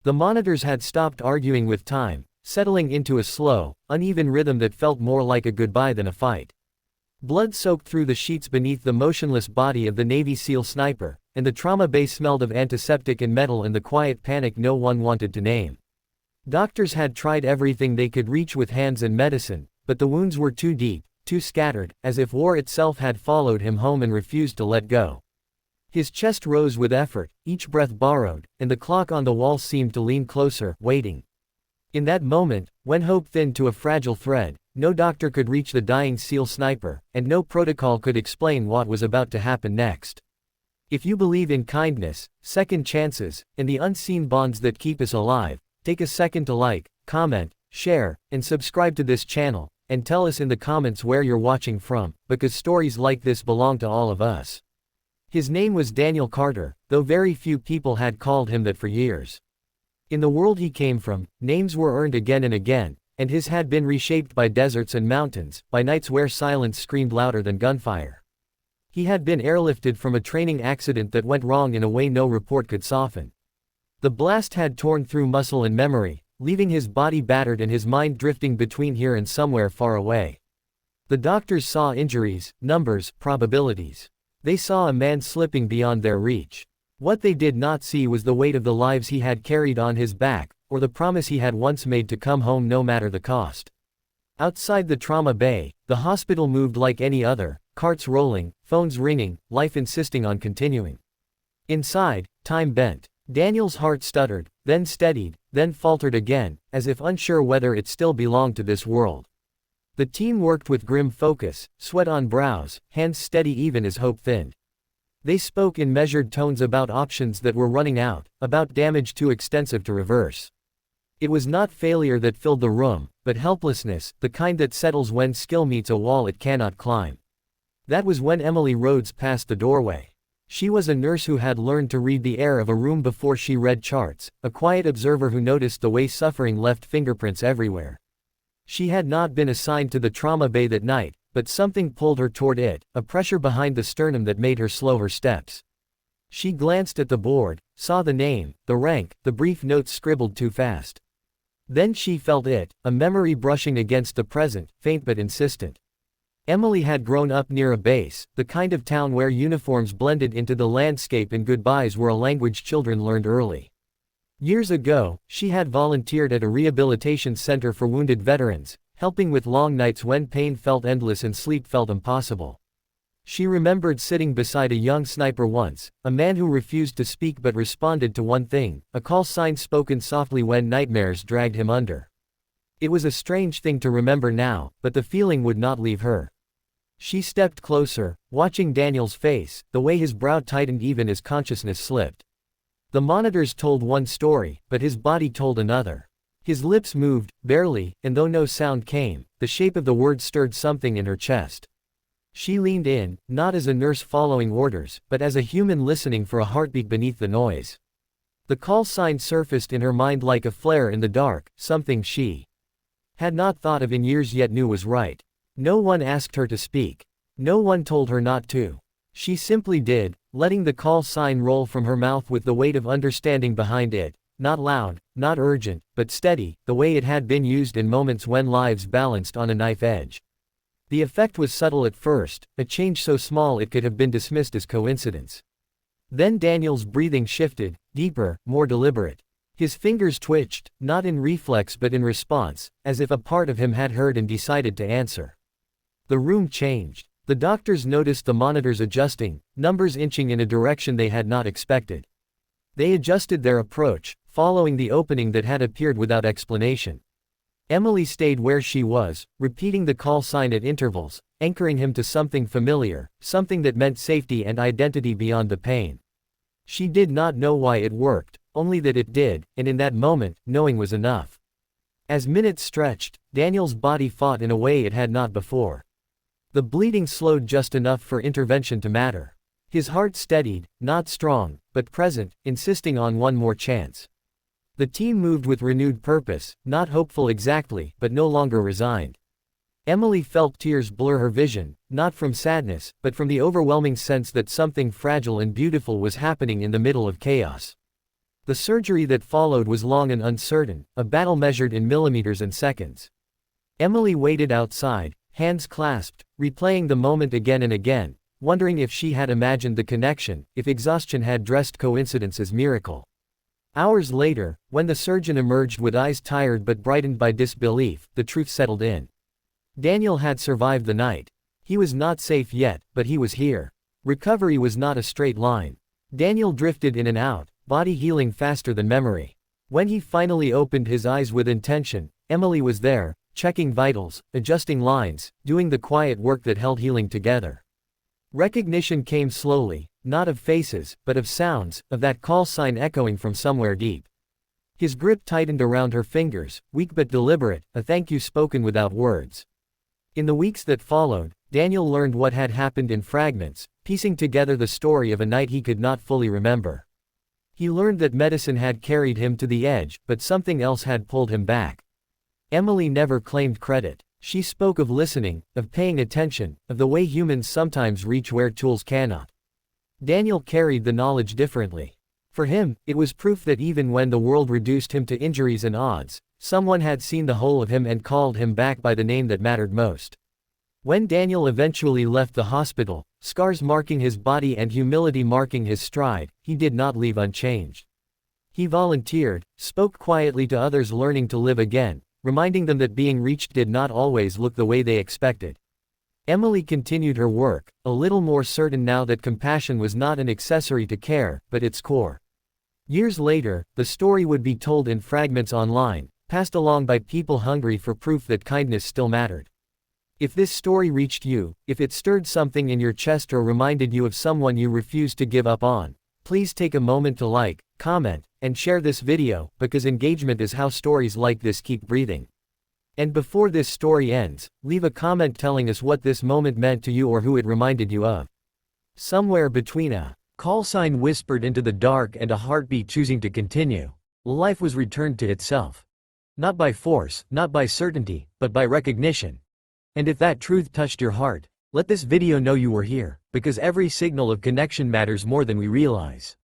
The monitors had stopped arguing with time, settling into a slow, uneven rhythm that felt more like a goodbye than a fight. Blood soaked through the sheets beneath the motionless body of the Navy SEAL sniper, and the trauma bay smelled of antiseptic and metal in the quiet panic no one wanted to name. Doctors had tried everything they could reach with hands and medicine, but the wounds were too deep, too scattered, as if war itself had followed him home and refused to let go. His chest rose with effort, each breath borrowed, and the clock on the wall seemed to lean closer, waiting. In that moment, when hope thinned to a fragile thread, no doctor could reach the dying SEAL sniper, and no protocol could explain what was about to happen next. If you believe in kindness, second chances, and the unseen bonds that keep us alive, take a second to like, comment, share, and subscribe to this channel, and tell us in the comments where you're watching from, because stories like this belong to all of us. His name was Daniel Carter, though very few people had called him that for years. In the world he came from, names were earned again and again, and his had been reshaped by deserts and mountains, by nights where silence screamed louder than gunfire. He had been airlifted from a training accident that went wrong in a way no report could soften. The blast had torn through muscle and memory, leaving his body battered and his mind drifting between here and somewhere far away. The doctors saw injuries, numbers, probabilities. They saw a man slipping beyond their reach. What they did not see was the weight of the lives he had carried on his back, or the promise he had once made to come home no matter the cost. Outside the trauma bay, the hospital moved like any other, carts rolling, phones ringing, life insisting on continuing. Inside, time bent. Daniel's heart stuttered, then steadied, then faltered again, as if unsure whether it still belonged to this world. The team worked with grim focus, sweat on brows, hands steady even as hope thinned. They spoke in measured tones about options that were running out, about damage too extensive to reverse. It was not failure that filled the room, but helplessness, the kind that settles when skill meets a wall it cannot climb. That was when Emily Rhodes passed the doorway. She was a nurse who had learned to read the air of a room before she read charts, a quiet observer who noticed the way suffering left fingerprints everywhere. She had not been assigned to the trauma bay that night, but something pulled her toward it, a pressure behind the sternum that made her slow her steps. She glanced at the board, saw the name, the rank, the brief notes scribbled too fast. Then she felt it, a memory brushing against the present, faint but insistent. Emily had grown up near a base, the kind of town where uniforms blended into the landscape and goodbyes were a language children learned early. Years ago, she had volunteered at a rehabilitation center for wounded veterans, helping with long nights when pain felt endless and sleep felt impossible. She remembered sitting beside a young sniper once, a man who refused to speak but responded to one thing, a call sign spoken softly when nightmares dragged him under. It was a strange thing to remember now, but the feeling would not leave her. She stepped closer, watching Daniel's face, the way his brow tightened even as consciousness slipped. The monitors told one story, but his body told another. His lips moved, barely, and though no sound came, the shape of the words stirred something in her chest. She leaned in, not as a nurse following orders, but as a human listening for a heartbeat beneath the noise. The call sign surfaced in her mind like a flare in the dark, something she had not thought of in years yet knew was right. No one asked her to speak. No one told her not to. She simply did, letting the call sign roll from her mouth with the weight of understanding behind it, not loud, not urgent, but steady, the way it had been used in moments when lives balanced on a knife edge. The effect was subtle at first, a change so small it could have been dismissed as coincidence. Then Daniel's breathing shifted, deeper, more deliberate. His fingers twitched, not in reflex but in response, as if a part of him had heard and decided to answer. The room changed. The doctors noticed the monitors adjusting, numbers inching in a direction they had not expected. They adjusted their approach, following the opening that had appeared without explanation. Emily stayed where she was, repeating the call sign at intervals, anchoring him to something familiar, something that meant safety and identity beyond the pain. She did not know why it worked, only that it did, and in that moment, knowing was enough. As minutes stretched, Daniel's body fought in a way it had not before. The bleeding slowed just enough for intervention to matter. His heart steadied, not strong, but present, insisting on one more chance. The team moved with renewed purpose, not hopeful exactly, but no longer resigned. Emily felt tears blur her vision, not from sadness, but from the overwhelming sense that something fragile and beautiful was happening in the middle of chaos. The surgery that followed was long and uncertain, a battle measured in millimeters and seconds. Emily waited outside, hands clasped, replaying the moment again and again, wondering if she had imagined the connection, if exhaustion had dressed coincidence as miracle. Hours later, when the surgeon emerged with eyes tired but brightened by disbelief, the truth settled in. Daniel had survived the night. He was not safe yet, but he was here. Recovery was not a straight line. Daniel drifted in and out, body healing faster than memory. When he finally opened his eyes with intention, Emily was there, checking vitals, adjusting lines, doing the quiet work that held healing together. Recognition came slowly, not of faces, but of sounds, of that call sign echoing from somewhere deep. His grip tightened around her fingers, weak but deliberate, a thank you spoken without words. In the weeks that followed, Daniel learned what had happened in fragments, piecing together the story of a night he could not fully remember. He learned that medicine had carried him to the edge, but something else had pulled him back. Emily never claimed credit. She spoke of listening, of paying attention, of the way humans sometimes reach where tools cannot. Daniel carried the knowledge differently. For him, it was proof that even when the world reduced him to injuries and odds, someone had seen the whole of him and called him back by the name that mattered most. When Daniel eventually left the hospital, scars marking his body and humility marking his stride, he did not leave unchanged. He volunteered, spoke quietly to others learning to live again, reminding them that being reached did not always look the way they expected. Emily continued her work, a little more certain now that compassion was not an accessory to care, but its core. Years later, the story would be told in fragments online, passed along by people hungry for proof that kindness still mattered. If this story reached you, if it stirred something in your chest or reminded you of someone you refused to give up on, please take a moment to like, comment, and share this video, because engagement is how stories like this keep breathing. And before this story ends, leave a comment telling us what this moment meant to you or who it reminded you of. Somewhere between a call sign whispered into the dark and a heartbeat choosing to continue, life was returned to itself. Not by force, not by certainty, but by recognition. And if that truth touched your heart, let this video know you were here, because every signal of connection matters more than we realize.